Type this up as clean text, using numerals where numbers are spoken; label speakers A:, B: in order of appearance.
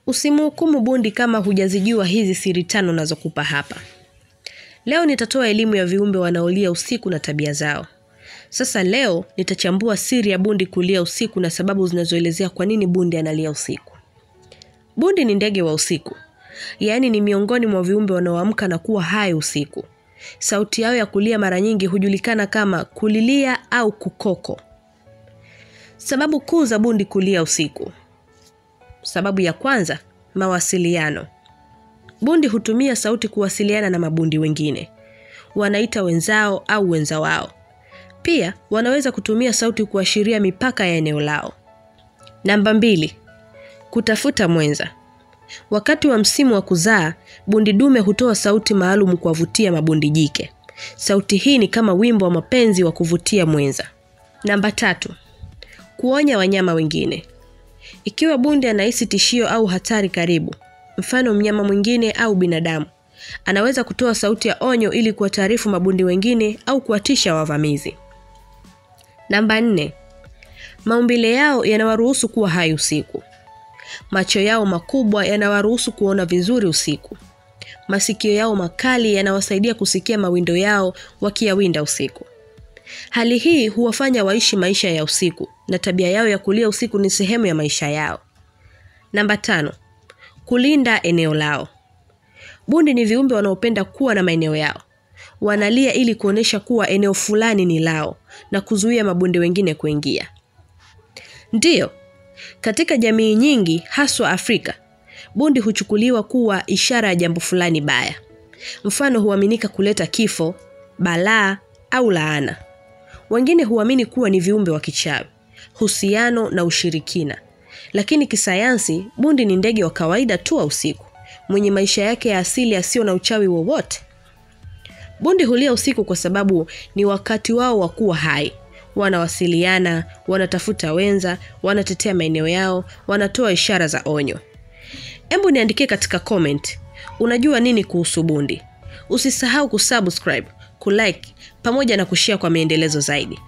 A: Usimhukumu bundi kama hujazijua hizi siri 5 nazokupa hapa. Leo nitatoa elimu ya viumbe wanaolia usiku na tabia zao. Sasa leo nitachambua siri ya bundi kulia usiku na sababu zinazoelezea kwa nini bundi analia usiku. Bundi ni ndege wa usiku. Yaani ni miongoni mwa viumbe wanaoamka na kuwa hai usiku. Sauti yao ya kulia mara nyingi hujulikana kama kulilia au kukoko. Sababu kuu za bundi kulia usiku. Sababu ya kwanza, mawasiliano. Bundi hutumia sauti kuwasiliana na mabundi wengine. Wanaita wenzao au wenza wao. Pia wanaweza kutumia sauti kuashiria mipaka ya eneo lao. Namba 2. Kutafuta mwenza. Wakati wa msimu wa kuzaa, bundi dume hutoa sauti maalum kuwavutia mabundi jike. Sauti hii ni kama wimbo wa mapenzi wa kuvutia mwenza. Namba 3. Kuonya wanyama wengine. Ikiwa bundi anahisi tishio au hatari karibu, mfano mnyama mwingine au binadamu, anaweza kutoa sauti ya onyo ili kuwataarifu mabundi wengine au kuwatisha wavamizi. Namba 4. Maumbile yao yanawaruhusu kuwa hai usiku. Macho yao makubwa yanawaruhusu kuona vizuri usiku. Masikio yao makali yanawasaidia kusikia mawindo yao wakiyawinda usiku. Hali hii huwafanya waishi maisha ya usiku na tabia yao ya kulia usiku ni sehemu ya maisha yao. Namba 5. Kulinda eneo lao. Bundi ni viumbe wanaopenda kuwa na maeneo yao. Wanalia ili kuonesha kuwa eneo fulani ni lao na kuzuia mabundi wengine kuingia. Ndiyo, katika jamii nyingi haswa Afrika, bundi huchukuliwa kuwa ishara ya jambo fulani baya. Mfano huaminika kuleta kifo, balaa au laana. Wengine huamini kuwa ni viumbe wa kichawi, husiano na ushirikina. Lakini kisayansi, bundi ni ndege wa kawaida tu wa usiku, mwenye maisha yake ya asili yasiyo na uchawi wowote. Bundi hulia usiku kwa sababu ni wakati wao wa kuwa hai. Wanawasiliana, wanatafuta wenza, wanatetea maeneo yao, wanatoa ishara za onyo. Hebu niandikie katika comment, unajua nini kuhusu bundi? Usisahau kusubscribe, kulike, pamoja na kushare kwa maendelezo zaidi.